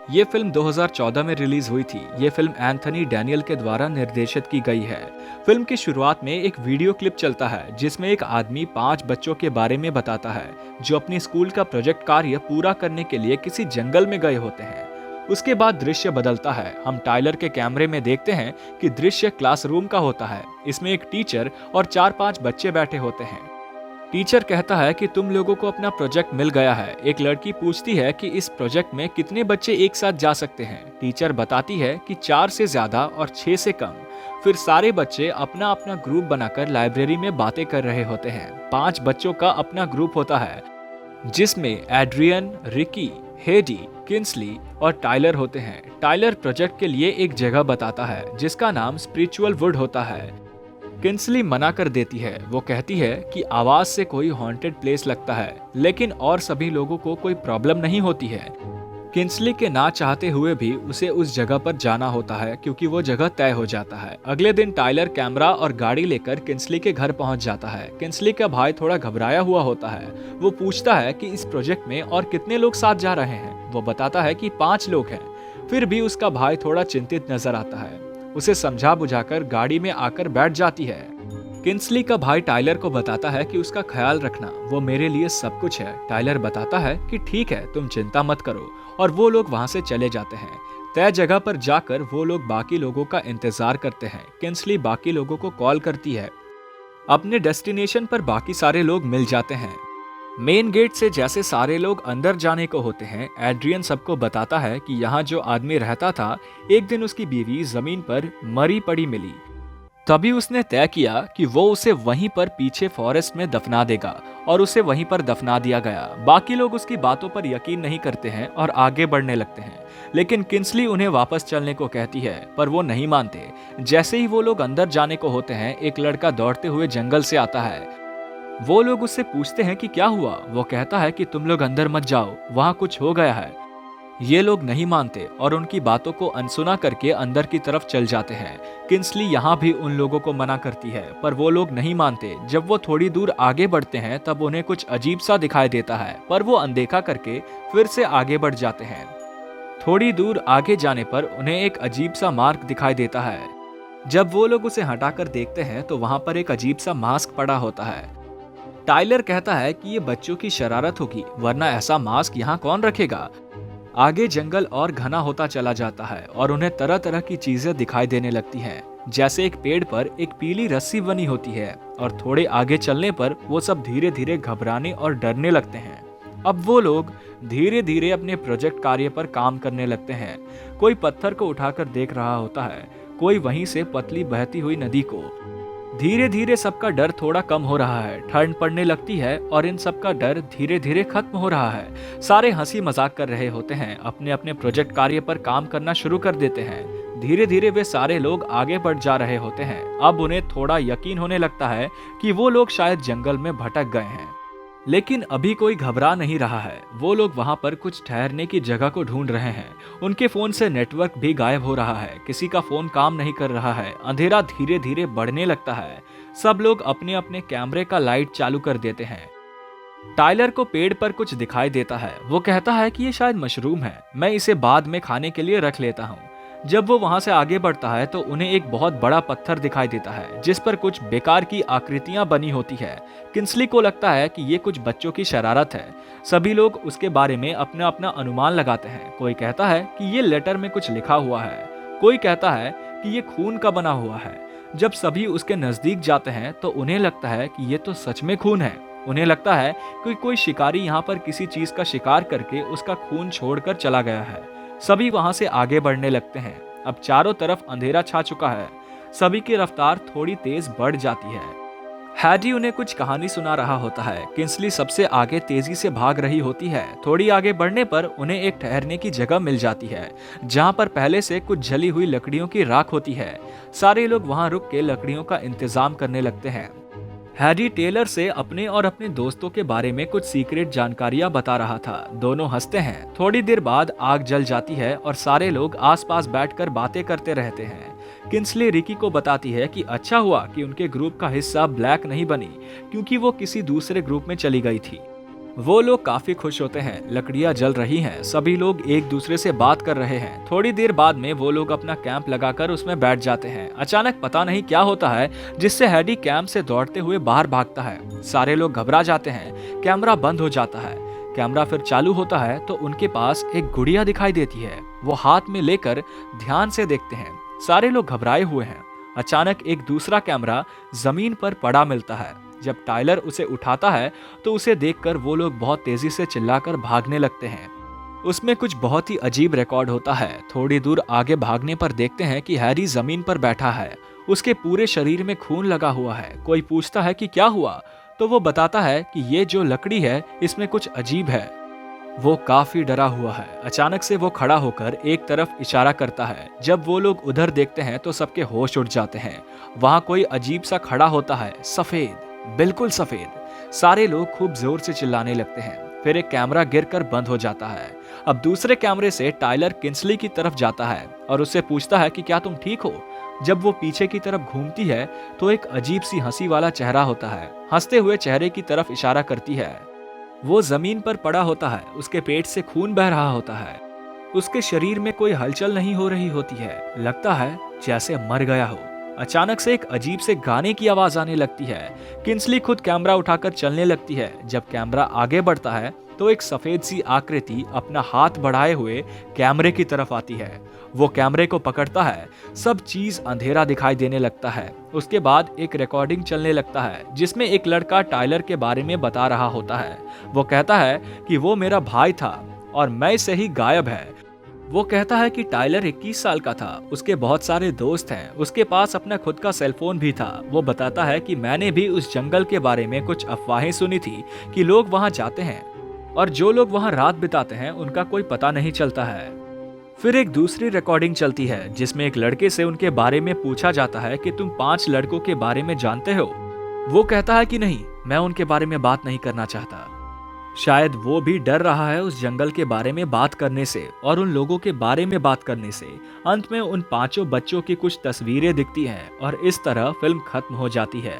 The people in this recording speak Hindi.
ये फिल्म 2014 में रिलीज हुई थी। ये फिल्म एंथनी डैनियल के द्वारा निर्देशित की गई है। फिल्म की शुरुआत में एक वीडियो क्लिप चलता है जिसमें एक आदमी 5 बच्चों के बारे में बताता है जो अपनी स्कूल का प्रोजेक्ट कार्य पूरा करने के लिए किसी जंगल में गए होते हैं। उसके बाद दृश्य बदलता है। हम टाइलर के कैमरे में देखते हैं कि दृश्य क्लासरूम का होता है। इसमें एक टीचर और 4-5 बच्चे बैठे होते हैं। टीचर कहता है कि तुम लोगों को अपना प्रोजेक्ट मिल गया है। एक लड़की पूछती है कि इस प्रोजेक्ट में कितने बच्चे एक साथ जा सकते हैं। टीचर बताती है कि 4 से ज्यादा और 6 से कम। फिर सारे बच्चे अपना अपना ग्रुप बनाकर लाइब्रेरी में बातें कर रहे होते हैं। 5 बच्चों का अपना ग्रुप होता है जिसमें एड्रियन, रिकी, हेडी, किंसली और टाइलर होते हैं। टाइलर प्रोजेक्ट के लिए एक जगह बताता है जिसका नाम स्पिरिचुअल वुड होता है। किंसली मना कर देती है। वो कहती है कि आवाज से कोई हॉन्टेड प्लेस लगता है, लेकिन और सभी लोगों को कोई प्रॉब्लम नहीं होती है। किंसली के ना चाहते हुए भी उसे उस जगह पर जाना होता है क्योंकि वो जगह तय हो जाता है। अगले दिन टाइलर कैमरा और गाड़ी लेकर किंसली के घर पहुंच जाता है। किंसली का भाई थोड़ा घबराया हुआ होता है। वो पूछता है कि इस प्रोजेक्ट में और कितने लोग साथ जा रहे हैं। वो बताता है कि 5 लोग हैं। फिर भी उसका भाई थोड़ा चिंतित नजर आता है। उसे समझा बुझाकर गाड़ी में आकर बैठ जाती है। किंसली का भाई टाइलर को बताता है कि उसका ख्याल रखना, वो मेरे लिए सब कुछ है। टाइलर बताता है कि ठीक है, तुम चिंता मत करो, और वो लोग वहां से चले जाते हैं। तय जगह पर जाकर वो लोग बाकी लोगों का इंतजार करते हैं। किंसली बाकी लोगों को कॉल करती है। अपने डेस्टिनेशन पर बाकी सारे लोग मिल जाते हैं। मेन गेट से जैसे सारे लोग अंदर जाने को होते हैं, एड्रियन सबको बताता है कि यहाँ जो आदमी रहता था, एक दिन उसकी बीवी जमीन पर मरी पड़ी मिली। तभी उसने तय किया कि वो उसे वहीं पर पीछे फॉरेस्ट में दफना देगा, और उसे वहीं पर दफना दिया गया। बाकी लोग उसकी बातों पर यकीन नहीं करते हैं और आगे बढ़ने लगते हैं, लेकिन किंसली उन्हें वापस चलने को कहती है, पर वो नहीं मानते। जैसे ही वो लोग अंदर जाने को होते हैं, एक लड़का दौड़ते हुए जंगल से आता है। वो लोग उससे पूछते हैं कि क्या हुआ। वो कहता है कि तुम लोग अंदर मत जाओ, वहां कुछ हो गया है। ये लोग नहीं मानते और उनकी बातों को अनसुना करके अंदर की तरफ चल जाते हैं। किंसली यहाँ भी उन लोगों को मना करती है, पर वो लोग नहीं मानते। जब वो थोड़ी दूर आगे बढ़ते हैं तब उन्हें कुछ अजीब सा दिखाई देता है, पर वो अनदेखा करके फिर से आगे बढ़ जाते हैं। थोड़ी दूर आगे जाने पर उन्हें एक अजीब सा मार्क दिखाई देता है। जब वो लोग उसे हटाकर देखते हैं तो वहां पर एक अजीब सा मास्क पड़ा होता है। टाइलर कहता है कि ये बच्चों की शरारत होगी, वरना ऐसा मास्क यहाँ कौन रखेगा। आगे जंगल और घना होता चला जाता है और उन्हें तरह तरह की चीजें दिखाई देने लगती हैं। जैसे एक पेड़ पर एक पीली रस्सी बनी होती है, और थोड़े आगे चलने पर वो सब धीरे धीरे घबराने और डरने लगते हैं। अब वो लोग धीरे धीरे अपने प्रोजेक्ट कार्य पर काम करने लगते हैं। कोई पत्थर को उठाकर देख रहा होता है, कोई वहीं से पतली बहती हुई नदी को। धीरे धीरे सबका डर थोड़ा कम हो रहा है। ठंड पड़ने लगती है और इन सबका डर धीरे धीरे खत्म हो रहा है। सारे हंसी मजाक कर रहे होते हैं, अपने अपने प्रोजेक्ट कार्य पर काम करना शुरू कर देते हैं। धीरे धीरे वे सारे लोग आगे बढ़ जा रहे होते हैं। अब उन्हें थोड़ा यकीन होने लगता है कि वो लोग शायद जंगल में भटक गए हैं, लेकिन अभी कोई घबरा नहीं रहा है। वो लोग वहां पर कुछ ठहरने की जगह को ढूंढ रहे हैं। उनके फोन से नेटवर्क भी गायब हो रहा है। किसी का फोन काम नहीं कर रहा है। अंधेरा धीरे धीरे बढ़ने लगता है। सब लोग अपने अपने कैमरे का लाइट चालू कर देते हैं। टाइलर को पेड़ पर कुछ दिखाई देता है। वो कहता है कि ये शायद मशरूम है, मैं इसे बाद में खाने के लिए रख लेता हूँ। जब वो वहां से आगे बढ़ता है तो उन्हें एक बहुत बड़ा पत्थर दिखाई देता है जिस पर कुछ बेकार की आकृतियां बनी होती है। किंसली को लगता है कि ये कुछ बच्चों की शरारत है। सभी लोग उसके बारे में अपना अपना अनुमान लगाते हैं। कोई कहता है कि ये लेटर में कुछ लिखा हुआ है, कोई कहता है कि ये खून का बना हुआ है। जब सभी उसके नजदीक जाते हैं तो उन्हें लगता है कि ये तो सच में खून है। उन्हें लगता है कि कोई शिकारी यहाँ पर किसी चीज का शिकार करके उसका खून छोड़कर चला गया है। सभी वहां से आगे बढ़ने लगते हैं। अब चारों तरफ अंधेरा छा चुका है। सभी की रफ्तार थोड़ी तेज बढ़ जाती है। हैडी उन्हें कुछ कहानी सुना रहा होता है। किंसली सबसे आगे तेजी से भाग रही होती है। थोड़ी आगे बढ़ने पर उन्हें एक ठहरने की जगह मिल जाती है जहां पर पहले से कुछ जली हुई लकड़ियों की राख होती है। सारे लोग वहां रुक के लकड़ियों का इंतजाम करने लगते हैं। हैरी टेलर से अपने और अपने दोस्तों के बारे में कुछ सीक्रेट जानकारियां बता रहा था। दोनों हंसते हैं। थोड़ी देर बाद आग जल जाती है और सारे लोग आसपास बैठकर बातें करते रहते हैं। किंसले रिकी को बताती है कि अच्छा हुआ कि उनके ग्रुप का हिस्सा ब्लैक नहीं बनी, क्योंकि वो किसी दूसरे ग्रुप में चली गई थी। वो लोग काफी खुश होते हैं, लकड़ियां जल रही हैं, सभी लोग एक दूसरे से बात कर रहे हैं। थोड़ी देर बाद में वो लोग अपना कैंप लगाकर उसमें बैठ जाते हैं। अचानक पता नहीं क्या होता है जिससे हैडी कैंप से दौड़ते हुए बाहर भागता है। सारे लोग घबरा जाते हैं। कैमरा बंद हो जाता है। कैमरा फिर चालू होता है तो उनके पास एक गुड़िया दिखाई देती है। वो हाथ में लेकर ध्यान से देखते हैं। सारे लोग घबराए हुए हैं। अचानक एक दूसरा कैमरा जमीन पर पड़ा मिलता है। जब टाइलर उसे उठाता है तो उसे देखकर वो लोग बहुत तेजी से चिल्लाकर भागने लगते हैं। उसमें कुछ बहुत ही अजीब रिकॉर्ड होता है। थोड़ी दूर आगे भागने पर देखते हैं कि हैरी जमीन पर बैठा है। उसके पूरे शरीर में खून लगा हुआ है। कोई पूछता है कि क्या हुआ, तो वो बताता है कि ये जो लकड़ी है इसमें कुछ अजीब है। वो काफी डरा हुआ है। अचानक से वो खड़ा होकर एक तरफ इशारा करता है। जब वो लोग उधर देखते हैं तो सबके होश उड़ जाते हैं। वहां कोई अजीब सा खड़ा होता है, सफेद, बिल्कुल सफेद। सारे लोग खूब जोर से चिल्लाने लगते हैं। फिर एक कैमरा गिरकर बंद हो जाता है। अब दूसरे कैमरे से टाइलर किंसली की तरफ जाता है और उससे पूछता है कि क्या तुम ठीक हो। जब वो पीछे की तरफ घूमती है तो एक अजीब सी हंसी वाला चेहरा होता है। हंसते हुए चेहरे की तरफ इशारा करती है। वो जमीन पर पड़ा होता है। उसके पेट से खून बह रहा होता है। उसके शरीर में कोई हलचल नहीं हो रही होती है। लगता है जैसे मर गया हो। अचानक से एक अजीब से गाने की आवाज आने लगती है। किंसली खुद कैमरा उठाकर चलने लगती है। जब कैमरा आगे बढ़ता है तो एक सफेद सी आकृति अपना हाथ बढ़ाए हुए कैमरे की तरफ आती है। वो कैमरे को पकड़ता है। सब चीज अंधेरा दिखाई देने लगता है। उसके बाद एक रिकॉर्डिंग चलने लगता है जिसमें एक लड़का टाइलर के बारे में बता रहा होता है। वो कहता है कि वो मेरा भाई था और मैं से ही गायब है। वो कहता है कि टाइलर 21 साल का था। उसके बहुत सारे दोस्त हैं। उसके पास अपना खुद का सेलफोन भी था। वो बताता है कि मैंने भी उस जंगल के बारे में कुछ अफवाहें सुनी थी कि लोग वहां जाते हैं और जो लोग वहां रात बिताते हैं उनका कोई पता नहीं चलता है। फिर एक दूसरी रिकॉर्डिंग चलती है जिसमें एक लड़के से उनके बारे में पूछा जाता है कि तुम 5 लड़कों के बारे में जानते हो। वो कहता है कि नहीं, मैं उनके बारे में बात नहीं करना चाहता। शायद वो भी डर रहा है उस जंगल के बारे में बात करने से और उन लोगों के बारे में बात करने से। अंत में उन 5 बच्चों की कुछ तस्वीरें दिखती हैं और इस तरह फिल्म खत्म हो जाती है।